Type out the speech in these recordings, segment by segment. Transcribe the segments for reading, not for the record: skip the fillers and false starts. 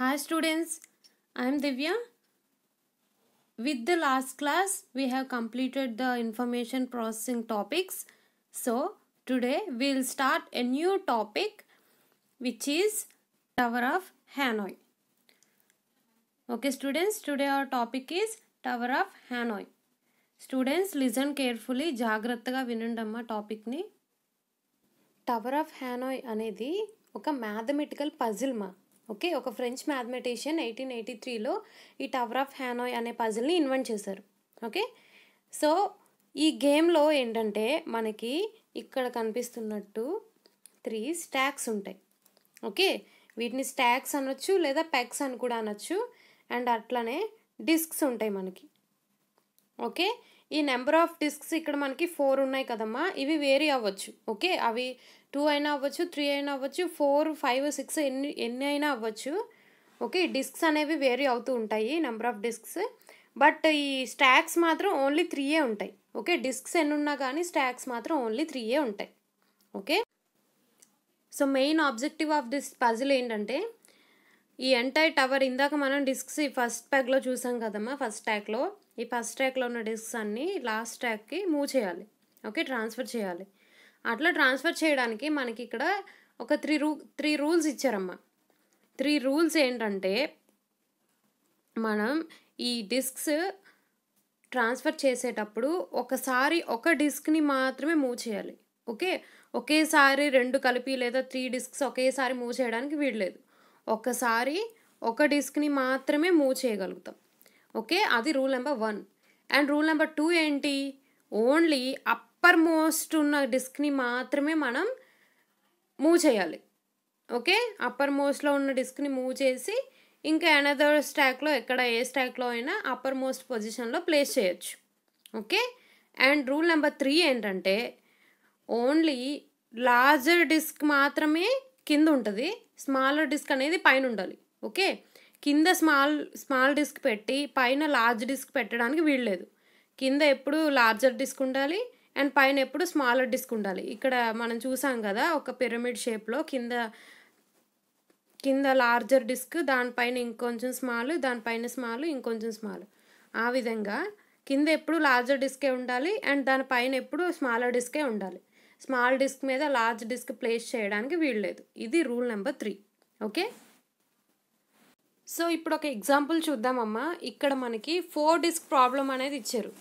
Hi students, I am Divya. With the last class, we have completed the information processing topics. So, today we will start a new topic which is Tower of Hanoi. Okay students, today our topic is Tower of Hanoi. Students, listen carefully, జాగ్రత్తగా వినండమ్మా టాపిక్ని. Tower of హ్యానోయ్ అనేది ఒక mathematical puzzle మా. Okay, ఒక French mathematician 1883లో ఈ tower of హ్యానోయ్ అనే పజిల్ని invent చేశారు. Okay, so ఈ గేమ్లో ఏంటంటే మనకి ఇక్కడ కనిపిస్తున్నట్టు 3 స్టాక్స్ ఉంటాయి. ఓకే, వీటిని స్టాక్స్ అనొచ్చు లేదా పెగ్స్ అని కూడా అనొచ్చు. అండ్ అట్లనే డిస్క్స్ ఉంటాయి మనకి. ఓకే, ఈ నెంబర్ ఆఫ్ డిస్క్స్ ఇక్కడ మనకి 4 ఉన్నాయి కదమ్మా, ఇవి వేరీ అవ్వచ్చు. ఓకే, అవి 2 అయినా అవ్వచ్చు, 3 అయినా అవ్వచ్చు, 4, 5, 6 ఎన్ని అయినా అవ్వచ్చు. ఓకే, డిస్క్స్ అనేవి వేరీ అవుతూ ఉంటాయి నెంబర్ ఆఫ్ డిస్క్స్. బట్ ఈ స్టాక్స్ మాత్రం ఓన్లీ 3 ఉంటాయి. ఓకే, డిస్క్స్ ఎన్ని ఉన్నా కానీ స్టాక్స్ మాత్రం ఓన్లీ 3 ఉంటాయి. Okay, so main objective of this puzzle ఏంటంటే ఈ ఎంటైర్ టవర్, ఇందాక మనం డిస్క్స్ ఈ ఫస్ట్ ప్యాక్లో చూసాం కదమ్మా, ఫస్ట్ స్టాక్లో ఈ ఫస్ట్ స్టాక్లో ఉన్న డిస్క్స్ అన్నీ లాస్ట్ స్టాక్కి మూవ్ చేయాలి. ఓకే, ట్రాన్స్ఫర్ చేయాలి. అట్లా ట్రాన్స్ఫర్ చేయడానికి మనకి ఇక్కడ ఒక 3 రూల్స్ ఇచ్చారమ్మా. 3 రూల్స్ ఏంటంటే మనం ఈ డిస్క్స్ ట్రాన్స్ఫర్ చేసేటప్పుడు ఒకసారి ఒక డిస్క్ని మాత్రమే మూవ్ చేయాలి. ఓకే, ఒకేసారి 2 కలిపి లేదా 3 డిస్క్స్ ఒకేసారి మూవ్ చేయడానికి వీల్లేదు. ఒక్కసారి ఒక డిస్క్ని మాత్రమే మూవ్ చేయగలుగుతాం. ఓకే, అది rule number 1. And rule number 2 ఏంటి, ఓన్లీ అప్పర్ మోస్ట్ ఉన్న డిస్క్ని మాత్రమే మనం మూవ్ చేయాలి. ఓకే, అప్పర్ మోస్ట్లో ఉన్న డిస్క్ని మూవ్ చేసి ఇంకా అనదర్ స్టాక్లో ఎక్కడ ఏ స్టాక్లో అయినా అప్పర్ మోస్ట్ పొజిషన్లో ప్లేస్ చేయొచ్చు. ఓకే, అండ్ రూల్ నెంబర్ 3 ఏంటంటే ఓన్లీ లార్జర్ డిస్క్ మాత్రమే కింద ఉంటుంది, స్మాలర్ డిస్క్ అనేది పైన ఉండాలి. ఓకే, కింద స్మాల్ డిస్క్ పెట్టి పైన లార్జ్ డిస్క్ పెట్టడానికి వీల్లేదు. కింద ఎప్పుడు లార్జర్ డిస్క్ ఉండాలి అండ్ పైన ఎప్పుడు స్మాలర్ డిస్క్ ఉండాలి. ఇక్కడ మనం చూసాం కదా ఒక పిరమిడ్ షేప్లో కింద లార్జర్ డిస్క్, దానిపైన ఇంకొంచెం స్మాల్, దానిపైన స్మాల్, ఇంకొంచెం స్మాల్. ఆ విధంగా కింద ఎప్పుడు లార్జర్ డిస్కే ఉండాలి అండ్ దానిపైన ఎప్పుడు స్మాలర్ డిస్కే ఉండాలి. స్మాల్ డిస్క్ మీద లార్జ్ డిస్క్ ప్లేస్ చేయడానికి వీల్లేదు. ఇది రూల్ నెంబర్ 3. ఓకే, సో ఇప్పుడు ఒక ఎగ్జాంపుల్ చూద్దామమ్మా. ఇక్కడ మనకి 4 డిస్క్ ప్రాబ్లం అనేది ఇచ్చారు.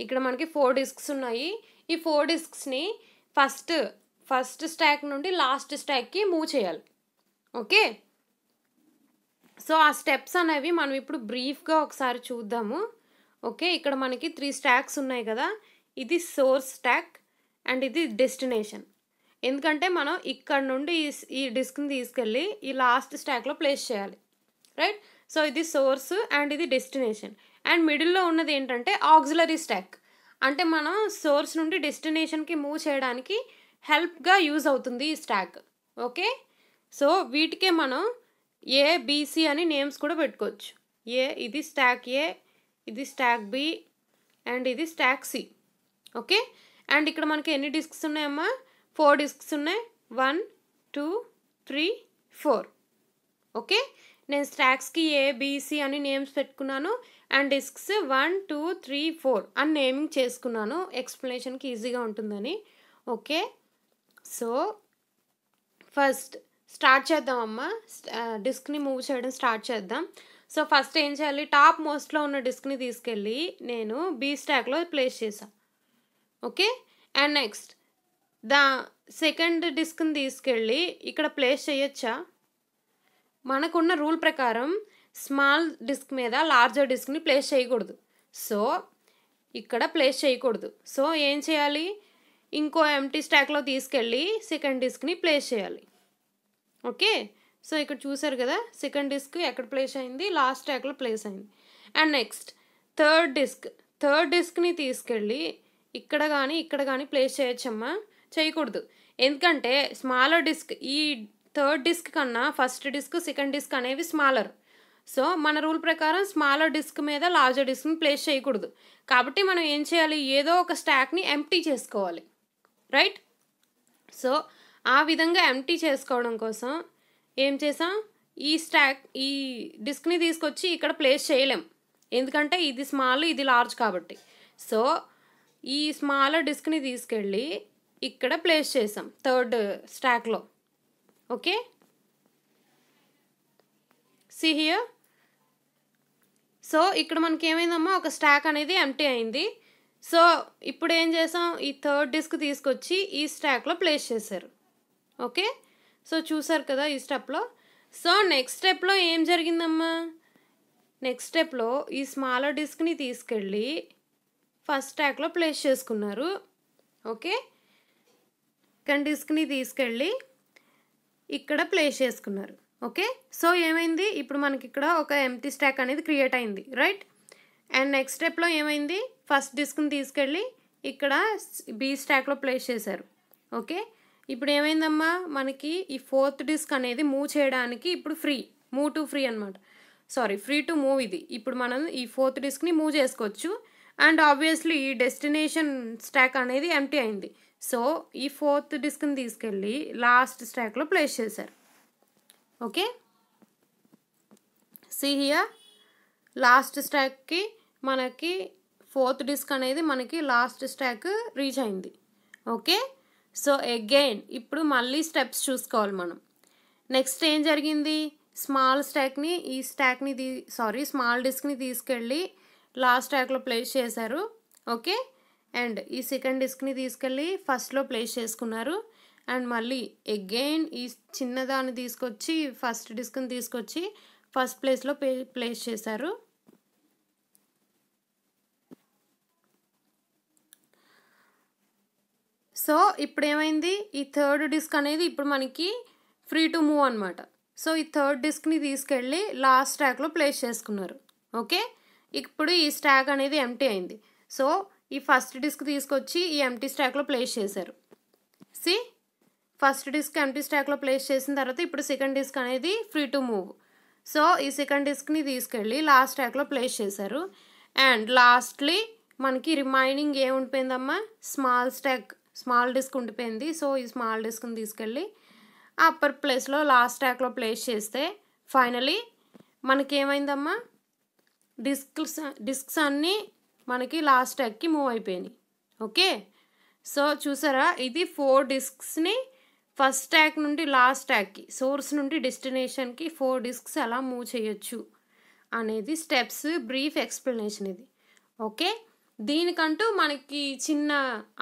ఇక్కడ మనకి 4 డిస్క్స్ ఉన్నాయి. ఈ 4 డిస్క్స్ని ఫస్ట్ స్టాక్ నుండి లాస్ట్ స్టాక్కి మూవ్ చేయాలి. ఓకే, సో ఆ స్టెప్స్ అనేవి మనం ఇప్పుడు బ్రీఫ్గా ఒకసారి చూద్దాము. ఓకే, ఇక్కడ మనకి 3 స్టాక్స్ ఉన్నాయి కదా, ఇది సోర్స్ స్టాక్ అండ్ ఇది డెస్టినేషన్. ఎందుకంటే మనం ఇక్కడ నుండి ఈ డిస్క్ని తీసుకెళ్ళి ఈ లాస్ట్ స్టాక్లో ప్లేస్ చేయాలి. రైట్, సో ఇది సోర్స్ అండ్ ఇది డెస్టినేషన్. అండ్ మిడిల్లో ఉన్నది ఏంటంటే ఆక్సిలరీ స్టాక్, అంటే మనం సోర్స్ నుండి డెస్టినేషన్కి మూవ్ చేయడానికి హెల్ప్గా యూజ్ అవుతుంది ఈ స్టాక్. ఓకే, సో వీటికే మనం ఏబిసి అని నేమ్స్ కూడా పెట్టుకోవచ్చు. ఇది స్టాక్ ఏ, ఇది స్టాక్ బి అండ్ ఇది స్టాక్ సి. ఓకే, అండ్ ఇక్కడ మనకి ఎన్ని డిస్క్స్ ఉన్నాయమ్మా, 4 డిస్క్స్ ఉన్నాయి. 1, 2, 3, 4. ఓకే, నేను స్టాక్స్కి ఏబిసి అని నేమ్స్ పెట్టుకున్నాను అండ్ డిస్క్స్ 1, 2, 3, 4 అని నేమింగ్ చేసుకున్నాను, ఎక్స్ప్లెనేషన్కి ఈజీగా ఉంటుందని. ఓకే, సో ఫస్ట్ స్టార్ట్ చేద్దామమ్మా, డిస్క్ని మూవ్ చేయడం స్టార్ట్ చేద్దాం. సో ఫస్ట్ ఏం చేయాలి, టాప్ మోస్ట్లో ఉన్న డిస్క్ని తీసుకెళ్ళి నేను బి స్టాక్లో ప్లేస్ చేశాను. ఓకే, అండ్ నెక్స్ట్ సెకండ్ డిస్క్ని తీసుకెళ్ళి ఇక్కడ ప్లేస్ చేయొచ్చా? మనకున్న రూల్ ప్రకారం స్మాల్ డిస్క్ మీద లార్జర్ డిస్క్ని ప్లేస్ చేయకూడదు. సో ఇక్కడ ప్లేస్ చేయకూడదు. సో ఏం చేయాలి, ఇంకో ఎంటీ స్టాక్లో తీసుకెళ్ళి సెకండ్ డిస్క్ని ప్లేస్ చేయాలి. ఓకే, సో ఇక్కడ చూసారు కదా సెకండ్ డిస్క్ ఎక్కడ ప్లేస్ అయింది, లాస్ట్ స్టాక్లో ప్లేస్ అయింది. అండ్ నెక్స్ట్ థర్డ్ డిస్క్ని తీసుకెళ్ళి ఇక్కడ కానీ ప్లేస్ చేయొచ్చమ్మా? చేయకూడదు. ఎందుకంటే స్మాలర్ డిస్క్, ఈ థర్డ్ డిస్క్ కన్నా ఫస్ట్ డిస్క్ సెకండ్ డిస్క్ అనేవి స్మాలర్. సో మన రూల్ ప్రకారం స్మాలర్ డిస్క్ మీద లార్జర్ డిస్క్ని ప్లేస్ చేయకూడదు. కాబట్టి మనం ఏం చేయాలి, ఏదో ఒక స్టాక్ని ఎంప్టీ చేసుకోవాలి. రైట్, సో ఆ విధంగా ఎంప్టీ చేసుకోవడం కోసం ఏం చేసాం, ఈ డిస్క్ని తీసుకొచ్చి ఇక్కడ ప్లేస్ చేయలేం, ఎందుకంటే ఇది స్మాల్ ఇది లార్జ్ కాబట్టి. సో ఈ స్మాల్ డిస్క్ని తీసుకెళ్ళి ఇక్కడ ప్లేస్ చేసాం థర్డ్ స్టాక్లో. Okay, see here. సో ఇక్కడ మనకి ఏమైందమ్మా, ఒక స్టాక్ అనేది ఎంప్టీ అయింది. సో ఇప్పుడు ఏం చేసాం, ఈ థర్డ్ డిస్క్ తీసుకొచ్చి ఈ స్టాక్లో ప్లేస్ చేశారు. ఓకే, సో చూసారు కదా ఈ స్టెప్లో. సో నెక్స్ట్ స్టెప్లో ఏం జరిగిందమ్మా, నెక్స్ట్ స్టెప్లో ఈ స్మాలర్ డిస్క్ని తీసుకెళ్ళి ఫస్ట్ స్టాక్లో ప్లేస్ చేసుకున్నారు. ఓకే, సెకండ్ డిస్క్ని తీసుకెళ్ళి ఇక్కడ ప్లేస్ చేసుకున్నారు. ఓకే, సో ఏమైంది, ఇప్పుడు మనకి ఇక్కడ ఒక ఎంప్టీ స్టాక్ అనేది క్రియేట్ అయింది, రైట్. అండ్ నెక్స్ట్ స్టెప్లో ఏమైంది, ఫస్ట్ డిస్క్ని తీసుకెళ్ళి ఇక్కడ బీ స్టాక్లో ప్లేస్ చేశారు. ఓకే, ఇప్పుడు ఏమైందమ్మా, మనకి ఈ ఫోర్త్ డిస్క్ అనేది మూవ్ చేయడానికి ఇప్పుడు మూవ్ టు ఫ్రీ అనమాట, ఫ్రీ టు మూవ్. ఇది ఇప్పుడు మనం ఈ ఫోర్త్ డిస్క్ని మూవ్ చేసుకోవచ్చు. అండ్ ఆబ్వియస్లీ ఈ డెస్టినేషన్ స్టాక్ అనేది ఎంప్టీ అయింది. సో ఈ ఫోర్త్ డిస్క్ని తీసుకెళ్ళి లాస్ట్ స్టాక్లో ప్లేస్ చేశారు. ఓకే, సీ హియర్, లాస్ట్ స్టాక్కి మనకి ఫోర్త్ డిస్క్ అనేది మనకి లాస్ట్ స్టాక్ రీచ్ అయింది. ఓకే, సో అగైన్ ఇప్పుడు మళ్ళీ స్టెప్స్ చూసుకోవాలి మనం. నెక్స్ట్ ఏం జరిగింది, స్మాల్ డిస్క్ని తీసుకెళ్ళి లాస్ట్ స్టాక్లో ప్లేస్ చేశారు. ఓకే, అండ్ ఈ సెకండ్ డిస్క్ని తీసుకెళ్ళి ఫస్ట్లో ప్లేస్ చేసుకున్నారు. అండ్ మళ్ళీ అగైన్ ఈ చిన్నదాన్ని తీసుకొచ్చి ఫస్ట్ డిస్క్ని తీసుకొచ్చి ఫస్ట్ ప్లేస్లో ప్లేస్ చేశారు. సో ఇప్పుడు ఏమైంది, ఈ థర్డ్ డిస్క్ అనేది ఇప్పుడు మనకి ఫ్రీ టు మూవ్ అనమాట. సో ఈ థర్డ్ డిస్క్ని తీసుకెళ్ళి లాస్ట్ స్టాక్లో ప్లేస్ చేసుకున్నారు. ఓకే, ఇప్పుడు ఈ స్టాక్ అనేది ఎంప్టీ అయింది. సో ఈ ఫస్ట్ డిస్క్ తీసుకొచ్చి ఈ ఎంప్టీ స్టాక్లో ప్లేస్ చేశారు. సి, ఫస్ట్ డిస్క్ ఎంప్టీ స్టాక్లో ప్లేస్ చేసిన తర్వాత ఇప్పుడు సెకండ్ డిస్క్ అనేది ఫ్రీ టు మూవ్. సో ఈ సెకండ్ డిస్క్ని తీసుకెళ్ళి లాస్ట్ స్టాక్లో ప్లేస్ చేశారు. అండ్ లాస్ట్లీ మనకి రిమైనింగ్ ఏముండిపోయిందమ్మా, స్మాల్ డిస్క్ ఉండిపోయింది. సో ఈ స్మాల్ డిస్క్ని తీసుకెళ్ళి అప్పర్ ప్లేస్లో లాస్ట్ స్టాక్లో ప్లేస్ చేస్తే ఫైనలీ మనకి ఏమైందమ్మా, డిస్క్స్ అన్నీ మనకి లాస్ట్ స్టాక్కి మూవ్ అయిపోయినాయి. ఓకే, సో చూసారా, ఇది 4 డిస్క్స్ని ఫస్ట్ స్టాక్ నుండి లాస్ట్ స్టాక్కి, సోర్స్ నుండి డెస్టినేషన్కి 4 డిస్క్స్ ఎలా మూవ్ చేయొచ్చు అనేది స్టెప్స్ బ్రీఫ్ ఎక్స్ప్లెనేషన్ ఇది. ఓకే, దీనికంటూ మనకి చిన్న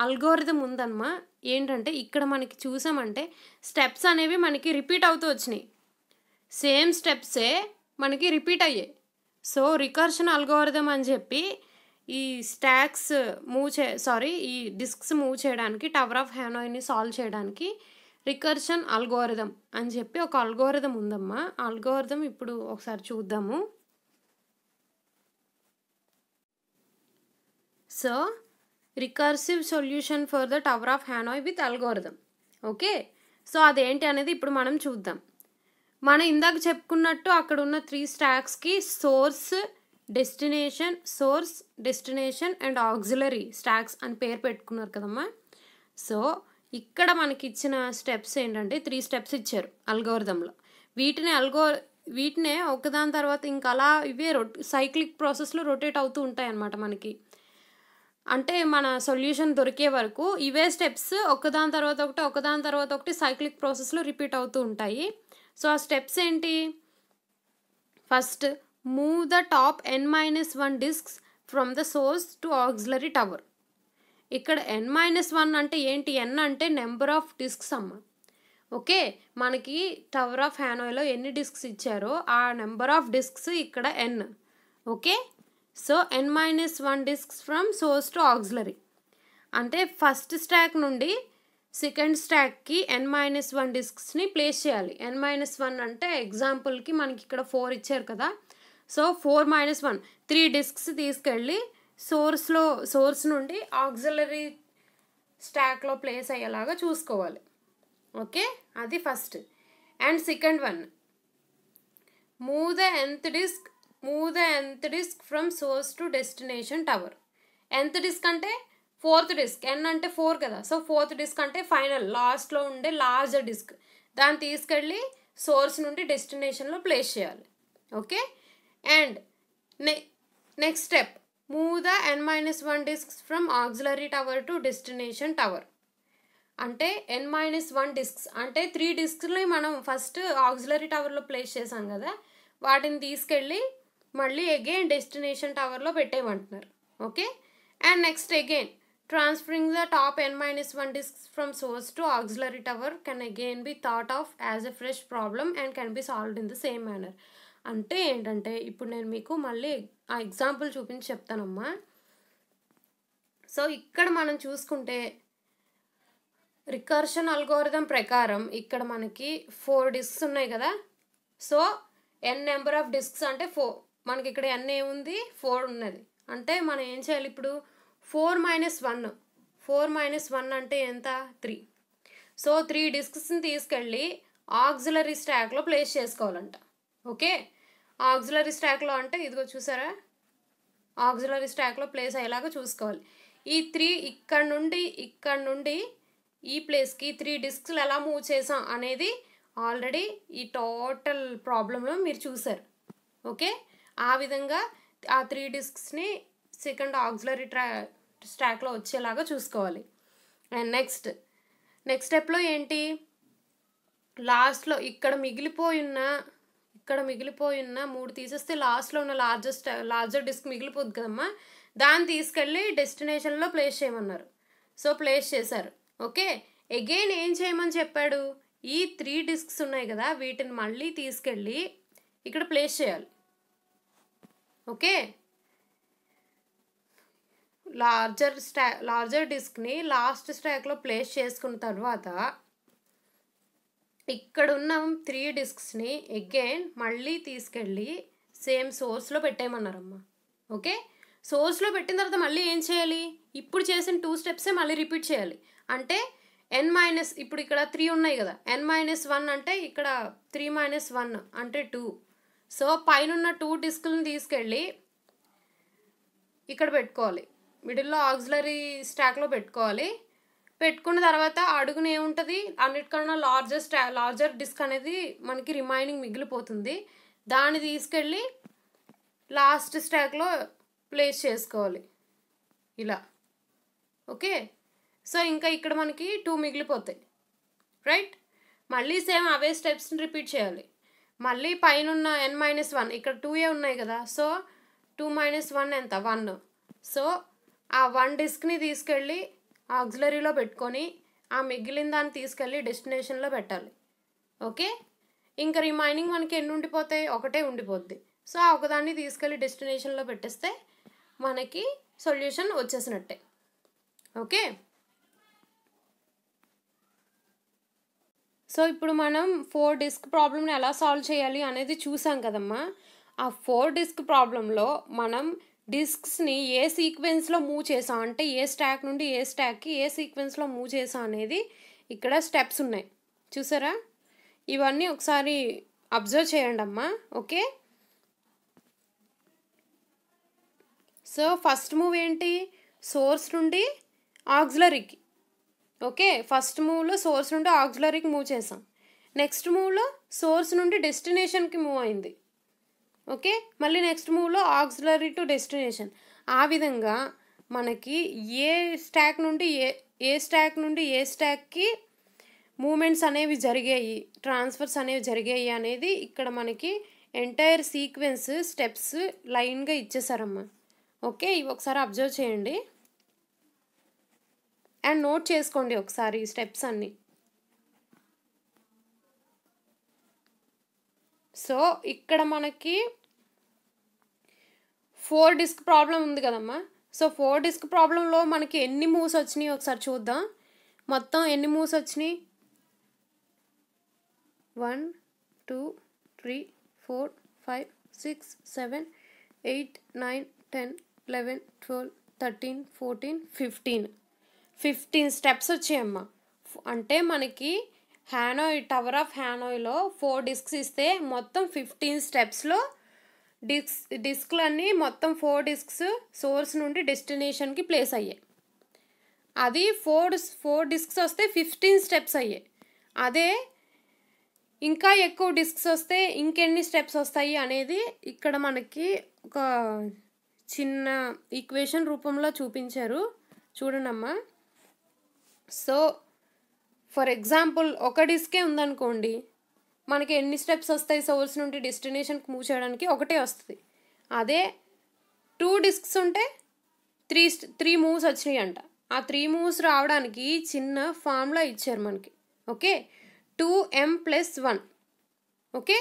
అల్గోరిథం ఉందమ్మా. ఏంటంటే ఇక్కడ మనకి చూసామంటే స్టెప్స్ అనేవి మనకి రిపీట్ అవుతూ వచ్చినాయి, సేమ్ స్టెప్సే మనకి రిపీట్ అయ్యాయి. సో రికర్షన్ అల్గోరిథం అని చెప్పి ఈ ఈ డిస్క్స్ మూవ్ చేయడానికి, టవర్ ఆఫ్ హ్యానోయ్ని సాల్వ్ చేయడానికి రికర్షన్ అల్గోరిథం అని చెప్పి ఒక అల్గోరిథం ఉందమ్మా. అల్గోరిథం ఇప్పుడు ఒకసారి చూద్దాము. So recursive solution for the tower of Hanoi with algorithm. Okay, so అదేంటి అనేది ఇప్పుడు మనం చూద్దాం. మనం ఇందాక చెప్పుకున్నట్టు అక్కడ ఉన్న 3 స్టాక్స్కి source destination and auxiliary stacks అని పేరు పెట్టుకున్నారు కదమ్మా. సో ఇక్కడ మనకి ఇచ్చిన స్టెప్స్ ఏంటంటే 3 స్టెప్స్ ఇచ్చారు అల్గోరిథంలో. వీటినే ఒకదాని తర్వాత ఇంకా అలా ఇవే సైక్లిక్ ప్రాసెస్లో రొటేట్ అవుతూ ఉంటాయి అన్నమాట మనకి. అంటే మన సొల్యూషన్ దొరికే వరకు ఇవే స్టెప్స్ ఒకదాని తర్వాత ఒకటి సైక్లిక్ ప్రాసెస్లో రిపీట్ అవుతూ ఉంటాయి. సో ఆ స్టెప్స్ ఏంటి, first move the top n-1 disks from the source to auxiliary tower. ఇక్కడ n-1 అంటే ఏంటి, n అంటే నెంబర్ ఆఫ్ డిస్క్స్ అమ్మ. ఓకే, మనకి టవర్ ఆఫ్ హ్యానోయ్లో ఎన్ని డిస్క్స్ ఇచ్చారో ఆ నెంబర్ ఆఫ్ డిస్క్స్ ఇక్కడ n. Okay, so n-1 disks from source to auxiliary అంటే ఫస్ట్ స్టాక్ నుండి సెకండ్ స్టాక్కి n-1 డిస్క్స్ని ప్లేస్ చేయాలి. n-1 అంటే ఎగ్జాంపుల్కి మనకి ఇక్కడ 4 ఇచ్చారు కదా. సో 4-1 3 డిస్క్స్ తీసుకెళ్ళి సోర్స్ నుండి ఆక్సిలరీ స్టాక్లో ప్లేస్ అయ్యేలాగా చూసుకోవాలి. ఓకే, అది first. And second one, move the nth disk from source to destination tower. nth disk అంటే 4th డిస్క్, n అంటే 4 కదా. సో 4th డిస్క్ అంటే ఫైనల్ లాస్ట్లో ఉండే లార్జర్ డిస్క్, దాన్ని తీసుకెళ్ళి సోర్స్ నుండి డెస్టినేషన్లో ప్లేస్ చేయాలి. Okay, and next step, move the n-1 disks from auxiliary tower to destination tower. అంటే n-1 డిస్క్స్ అంటే 3 డిస్క్స్ని మనం ఫస్ట్ ఆక్సిలరీ టవర్లో ప్లేస్ చేసాం కదా, వాటిని తీసుకెళ్ళి మళ్ళీ అగైన్ డెస్టినేషన్ టవర్లో పెట్టేయమంటున్నారు. Okay, and next again transferring the top n-1 disks from source to auxiliary tower can again be thought of as a fresh problem and can be solved in the same manner. అంటే ఏంటంటే ఇప్పుడు నేను మీకు మళ్ళీ ఆ example చూపించి చెప్తానమ్మా. So ఇక్కడ మనం చూసుకుంటే రికర్షన్ అల్గోరిథం ప్రకారం ఇక్కడ మనకి 4 డిస్క్స్ ఉన్నాయి కదా. So n number of discs అంటే 4, మనకి ఇక్కడ n ఏముంది 4 ఉన్నది. అంటే మనం ఏం చేయాలి ఇప్పుడు 4 - 1 అంటే ఎంత 3. సో 3 డిస్క్స్ని తీసుకెళ్ళి ఆక్సిలరీ స్టాక్లో ప్లేస్ చేసుకోవాలంట. ఓకే, ఆక్సిలరీ స్టాక్లో అంటే ఇదిగో చూసారా, ఆక్సిలరీ స్టాక్లో ప్లేస్ అయ్యేలాగా చూసుకోవాలి. ఈ 3 ఇక్కడ నుండి ఈ ప్లేస్కి 3 డిస్క్లు ఎలా మూవ్ చేసాం అనేది ఆల్రెడీ ఈ టోటల్ ప్రాబ్లంలో మీరు చూసారు. ఓకే, ఆ విధంగా ఆ 3 డిస్క్స్ని సెకండ్ ఆక్సిలరీ స్టాక్లో వచ్చేలాగా చూసుకోవాలి. అండ్ నెక్స్ట్ స్టెప్లో ఏంటి, లాస్ట్లో ఇక్కడ మిగిలిపోయిన 3 తీసేస్తే లాస్ట్లో ఉన్న లార్జర్ డిస్క్ మిగిలిపోద్ది కదమ్మా, దాన్ని తీసుకెళ్ళి డెస్టినేషన్లో ప్లేస్ చేయమన్నారు. సో ప్లేస్ చేశారు. ఓకే, అగైన్ ఏం చేయమని చెప్పాడు, ఈ 3 డిస్క్స్ ఉన్నాయి కదా వీటిని మళ్ళీ తీసుకెళ్ళి ఇక్కడ ప్లేస్ చేయాలి. ఓకే, లార్జర్ డిస్క్ని లాస్ట్ స్టాక్లో ప్లేస్ చేసుకున్న తర్వాత ఇక్కడున్న 3 డిస్క్స్ని అగైన్ మళ్ళీ తీసుకెళ్ళి సేమ్ సోర్స్లో పెట్టేయమన్నారమ్మా. ఓకే, సోర్స్లో పెట్టిన తర్వాత మళ్ళీ ఏం చేయాలి, ఇప్పుడు చేసిన 2 స్టెప్సే మళ్ళీ రిపీట్ చేయాలి. అంటే ఇప్పుడు ఇక్కడ 3 ఉన్నాయి కదా, n-1 అంటే ఇక్కడ 3 - 1 అంటే 2. సో పైన 2 డిస్క్లను తీసుకెళ్ళి ఇక్కడ పెట్టుకోవాలి, మిడిల్లో ఆక్సిలరీ స్టాక్లో పెట్టుకోవాలి. పెట్టుకున్న తర్వాత అడుగున ఏముంటుంది, అన్నిటికన్నా లార్జర్ డిస్క్ అనేది మనకి రిమైనింగ్ మిగిలిపోతుంది, దాన్ని తీసుకెళ్ళి లాస్ట్ స్టాక్లో ప్లేస్ చేసుకోవాలి ఇలా. ఓకే, సో ఇంకా ఇక్కడ మనకి 2 మిగిలిపోతాయి, రైట్. మళ్ళీ సేమ్ అవే స్టెప్స్ని రిపీట్ చేయాలి. మళ్ళీ పైన n-1 ఇక్కడ 2 ఉన్నాయి కదా, సో 2 - 1 ఎంత 1. సో ఆ 1 డిస్క్ని తీసుకెళ్ళి ఆక్సిలరీలో పెట్టుకొని ఆ మిగిలిన దాన్ని తీసుకెళ్ళి డెస్టినేషన్లో పెట్టాలి. ఓకే, ఇంకా రిమైనింగ్ మనకి ఎన్ని ఉండిపోతాయి, ఒకటే ఉండిపోద్ది. సో ఆ ఒకదాన్ని తీసుకెళ్ళి డెస్టినేషన్లో పెట్టేస్తే మనకి సొల్యూషన్ వచ్చేసినట్టే. ఓకే, సో ఇప్పుడు మనం 4 డిస్క్ ప్రాబ్లమ్ని ఎలా సాల్వ్ చేయాలి అనేది చూసాం కదమ్మా. ఆ 4 డిస్క్ ప్రాబ్లంలో మనం డిస్క్స్ని ఏ సీక్వెన్స్లో మూవ్ చేసాం, అంటే ఏ స్టాక్ నుండి ఏ స్టాక్కి ఏ సీక్వెన్స్లో మూవ్ చేసాం అనేది ఇక్కడ స్టెప్స్ ఉన్నాయి చూసారా. ఇవన్నీ ఒకసారి అబ్జర్వ్ చేయండి అమ్మా. ఓకే, సో ఫస్ట్ మూవ్ ఏంటి, సోర్స్ నుండి ఆక్సిలరీకి. ఓకే, ఫస్ట్ మూవ్లో సోర్స్ నుండి ఆక్సిలరీకి మూవ్ చేసాం. నెక్స్ట్ మూవ్లో సోర్స్ నుండి డెస్టినేషన్కి మూవ్ అయింది. ఓకే, మళ్ళీ నెక్స్ట్ మూవ్లో ఆక్సిలరీ టు డెస్టినేషన్. ఆ విధంగా మనకి ఏ స్టాక్ నుండి ఏ స్టాక్కి మూమెంట్స్ అనేవి జరిగాయి, ట్రాన్స్ఫర్స్ అనేవి జరిగాయి అనేది ఇక్కడ మనకి ఎంటైర్ సీక్వెన్స్ స్టెప్స్ లైన్గా ఇచ్చేసారమ్మా. ఓకే, ఇవి ఒకసారి అబ్జర్వ్ చేయండి అండ్ నోట్ చేసుకోండి ఒకసారి ఈ స్టెప్స్ అన్నీ. సో ఇక్కడ మనకి 4 డిస్క్ ప్రాబ్లం ఉంది కదమ్మా. సో 4 డిస్క్ ప్రాబ్లంలో మనకి ఎన్ని మూవ్స్ వచ్చినాయి ఒకసారి చూద్దాం. మొత్తం ఎన్ని మూవ్స్ వచ్చినాయి, 1 2 3 4 5 6 7 8 9 10 11 12 13 14 15 స్టెప్స్ వచ్చాయమ్మా. అంటే మనకి టవర్ ఆఫ్ హ్యానోయ్లో 4 డిస్క్స్ ఇస్తే మొత్తం 15 స్టెప్స్లో డిస్క్లన్నీ మొత్తం 4 డిస్క్స్ సోర్స్ నుండి డెస్టినేషన్కి ప్లేస్ అయ్యాయి. అది 4 డిస్క్స్ వస్తే 15 స్టెప్స్ అయ్యాయి. అదే ఇంకా ఎక్కువ డిస్క్స్ వస్తే ఇంకెన్ని స్టెప్స్ వస్తాయి అనేది ఇక్కడ మనకి ఒక చిన్న ఈక్వేషన్ రూపంలో చూపించారు, చూడండి అమ్మా. సో ఫర్ ఎగ్జాంపుల్ ఒక డిస్కే ఉందనుకోండి, మనకి ఎన్ని స్టెప్స్ వస్తాయి సోర్స్ నుండి డెస్టినేషన్కి మూవ్ చేయడానికి? ఒకటే వస్తుంది. అదే 2 డిస్క్స్ ఉంటే 3 మూవ్స్ వచ్చినాయి అంట. ఆ 3 మూవ్స్ రావడానికి చిన్న ఫార్ములా ఇచ్చారు మనకి. Okay, 2m+1. ఓకే,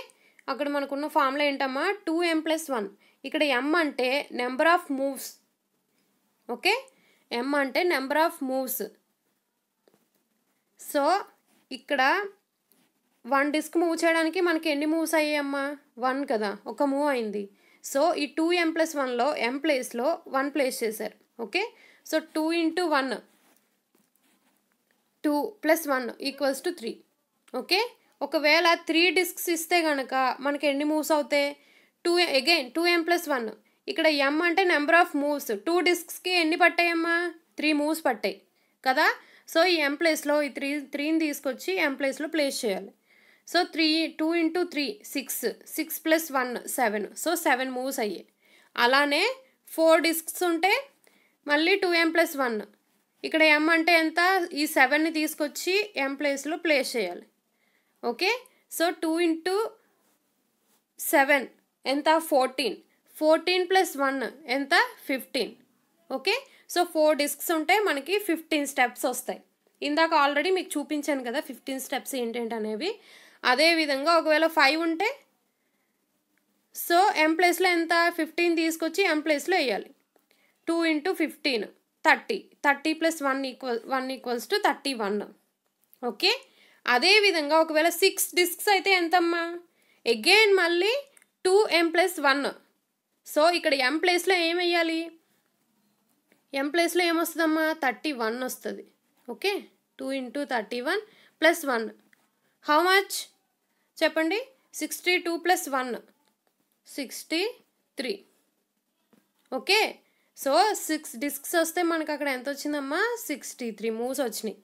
అక్కడ మనకున్న ఫార్ములా ఏంటమ్మా? 2m+1. ఇక్కడ m అంటే number of moves. Okay, m అంటే నెంబర్ ఆఫ్ మూవ్స్. సో ఇక్కడ 1 డిస్క్ మూవ్ చేయడానికి మనకి ఎన్ని మూవ్స్ అయ్యాయమ్మా? 1 కదా, ఒక మూవ్ అయింది. సో ఈ 2m+1లో m ప్లేస్లో 1 ప్లేస్ చేశారు. Okay, so 2 × 1 2 + 1 = 3. ఓకే, ఒకవేళ 3 డిస్క్స్ ఇస్తే కనుక మనకి ఎన్ని మూవ్స్ అవుతాయి? 2m+1. ఇక్కడ m అంటే నెంబర్ ఆఫ్ మూవ్స్. 2 డిస్క్స్కి ఎన్ని పట్టాయమ్మా? 3 మూవ్స్ పట్టాయి కదా. సో ఈ m ప్లేస్లో ఈ 3ని తీసుకొచ్చి m ప్లేస్లో ప్లేస్ చేయాలి. సో 2 × 3 6, 6 + 1 7. సో 7 మూవ్స్ అయ్యాయి. అలానే 4 డిస్క్స్ ఉంటే మళ్ళీ 2m+1. ఇక్కడ m అంటే ఎంత? ఈ 7ని తీసుకొచ్చి m ప్లేస్లో ప్లేస్ చేయాలి. ఓకే, సో 2 × 7 ఎంత? 14. 14 + 1 ఎంత? 15. ఓకే, సో 4 డిస్క్స్ ఉంటే మనకి 15 స్టెప్స్ వస్తాయి. ఇందాక ఆల్రెడీ మీకు చూపించాను కదా 15 స్టెప్స్ ఏంటంటే అనేవి. అదేవిధంగా ఒకవేళ 5 ఉంటే సో m ప్లేస్లో ఎంత? 15 తీసుకొచ్చి m ప్లేస్లో వేయాలి. 2 × 15 30. 30 + 1 = 31. ఓకే, అదేవిధంగా ఒకవేళ 6 డిస్క్స్ అయితే ఎంతమ్మా? అగైన్ మళ్ళీ 2m+1. సో ఇక్కడ m ప్లేస్లో ఏం వేయాలి? m ప్లేస్లో ఏమొస్తుందమ్మా? 31 వస్తుంది. ఓకే, 2 × 31 + 1 హౌ మచ్ చెప్పండి? 62 + 1 63. ఓకే, సో 6 డిస్క్స్ వస్తే మనకు అక్కడ ఎంత వచ్చిందమ్మా? 63 మూవ్స్ వచ్చినాయి.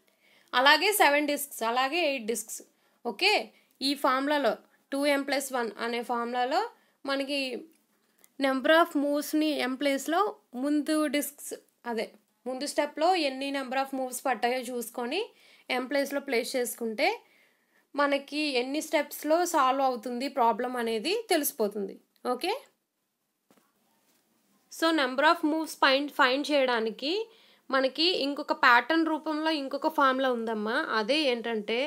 అలాగే 7 డిస్క్స్, అలాగే 8 డిస్క్స్. ఓకే, ఈ ఫార్ములాలో 2m+1 అనే ఫార్ములాలో మనకి నెంబర్ ఆఫ్ మూవ్స్ని m ప్లేస్లో ముందు డిస్క్స్ ముందు స్టెప్లో ఎన్ని నెంబర్ ఆఫ్ మూవ్స్ పట్టాయో చూసుకొని m ప్లేస్లో ప్లేస్ చేసుకుంటే మనకి ఎన్ని స్టెప్స్లో సాల్వ్ అవుతుంది ప్రాబ్లం అనేది తెలిసిపోతుంది. Okay, so number of moves find చేయడానికి మనకి ఇంకొక ప్యాటర్న్ రూపంలో ఇంకొక ఫార్ములా ఉందమ్మా. అదే ఏంటంటే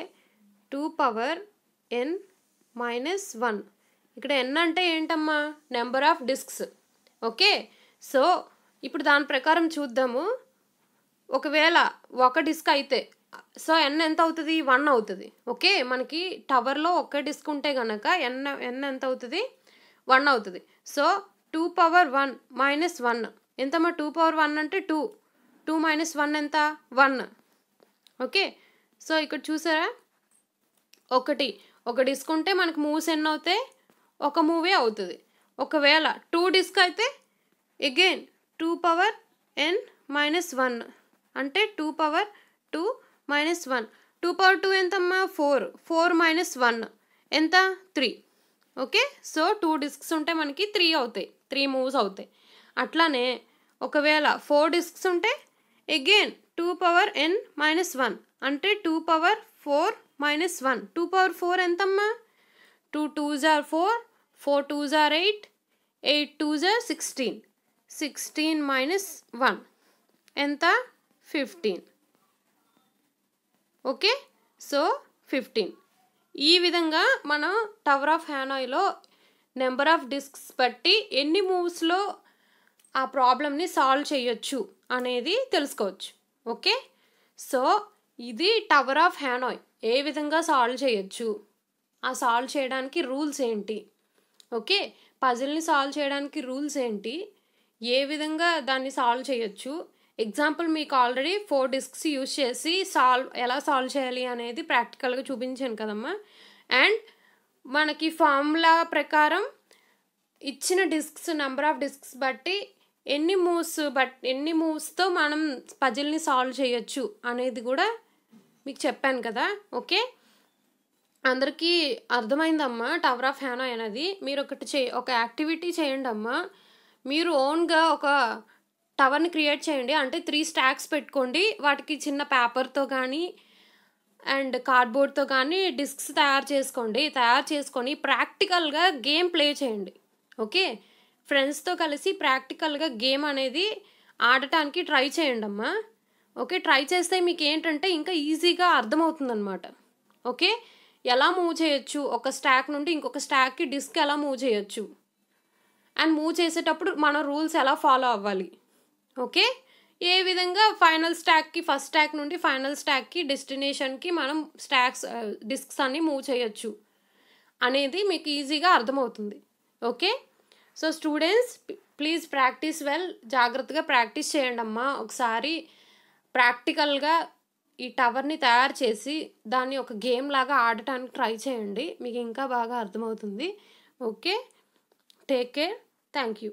2n-1. ఇక్కడ n అంటే ఏంటమ్మా? Number of discs. Okay, so ఇప్పుడు దాని ప్రకారం చూద్దాము. ఒకవేళ ఒక డిస్క్ అయితే సో n ఎంత అవుతుంది? 1 అవుతుంది. ఓకే, మనకి టవర్లో ఒక్క డిస్క్ ఉంటే కనుక n ఎంత అవుతుంది? 1 అవుతుంది. సో 2^1 - 1 ఎంతమ్మా? 2^1 అంటే 2. 2 - 1 ఎంత? 1. ఓకే, సో ఇక్కడ చూసారా, ఒక డిస్క్ ఉంటే మనకు మూవ్స్ ఎన్ని అవుతాయి? ఒక మూవే అవుతుంది. ఒకవేళ 2 డిస్క్ అయితే అగైన్ 2^n - 1 అంటే 2^2 - 1. 2^2 ఎంతమ్మా? 4. 4 - 1 ఎంత? 3. ఓకే, సో 2 డిస్క్స్ ఉంటే మనకి 3 అవుతాయి, 3 మూవ్స్ అవుతాయి. అట్లానే ఒకవేళ 4 డిస్క్స్ ఉంటే అగైన్ 2^n - 1 అంటే 2^4 - 1. 2^4 ఎంతమ్మా? 2 2s are 4, 4 2s are 8, 8 2s are 16. 16 - 1 ఎంత? 15. Okay, so 15. ఈ విధంగా మనం టవర్ ఆఫ్ హ్యానాయ్లో నెంబర్ ఆఫ్ డిస్క్స్ బట్టి ఎన్ని మూవ్స్లో ఆ ప్రాబ్లమ్ని సాల్వ్ చేయొచ్చు అనేది తెలుసుకోవచ్చు. ఓకే, సో ఇది టవర్ ఆఫ్ హ్యానాయ్ ఏ విధంగా సాల్వ్ చేయొచ్చు, ఆ సాల్వ్ చేయడానికి రూల్స్ ఏంటి, ఓకే, పజిల్ని సాల్వ్ చేయడానికి రూల్స్ ఏంటి, ఏ విధంగా దాన్ని సాల్వ్ చేయొచ్చు. ఎగ్జాంపుల్ మీకు ఆల్రెడీ 4 డిస్క్స్ యూజ్ చేసి ఎలా సాల్వ్ చేయాలి అనేది ప్రాక్టికల్గా చూపించాను కదమ్మా. అండ్ మనకి ఫార్ములా ప్రకారం ఇచ్చిన డిస్క్స్ నెంబర్ ఆఫ్ డిస్క్స్ బట్టి ఎన్ని మూవ్స్తో మనం పజిల్ని సాల్వ్ చేయొచ్చు అనేది కూడా మీకు చెప్పాను కదా. ఓకే, అందరికీ అర్థమైందమ్మా టవర్ ఆఫ్ హ్యానాయ్ అనేది. మీరు ఒక యాక్టివిటీ చేయండి అమ్మా. మీరు ఓన్గా ఒక టవర్ని క్రియేట్ చేయండి. అంటే 3 స్టాక్స్ పెట్టుకోండి. వాటికి చిన్న పేపర్తో కానీ అండ్ కార్డ్బోర్డ్తో కానీ డిస్క్స్ తయారు చేసుకొని ప్రాక్టికల్గా గేమ్ ప్లే చేయండి. ఓకే, ఫ్రెండ్స్తో కలిసి ప్రాక్టికల్గా గేమ్ అనేది ఆడటానికి ట్రై చేయండి అమ్మా. ఓకే, ట్రై చేస్తే మీకు ఏంటంటే ఇంకా ఈజీగా అర్థమవుతుందన్నమాట. ఓకే, ఎలా మూవ్ చేయొచ్చు, ఒక స్టాక్ నుండి ఇంకొక స్టాక్కి డిస్క్ ఎలా మూవ్ చేయొచ్చు అండ్ మూవ్ చేసేటప్పుడు మన రూల్స్ ఎలా ఫాలో అవ్వాలి. ఓకే, ఏ విధంగా ఫస్ట్ స్టాక్ నుండి ఫైనల్ స్టాక్కి డెస్టినేషన్కి మనం డిస్క్స్ అన్ని మూవ్ చేయొచ్చు అనేది మీకు ఈజీగా అర్థమవుతుంది. Okay, so students please practice well. జాగ్రత్తగా ప్రాక్టీస్ చేయండి అమ్మా. ఒకసారి ప్రాక్టికల్గా ఈ టవర్ని తయారు చేసి దాన్ని ఒక గేమ్ లాగా ఆడటానికి ట్రై చేయండి. మీకు ఇంకా బాగా అర్థమవుతుంది. Okay, take care. Thank you.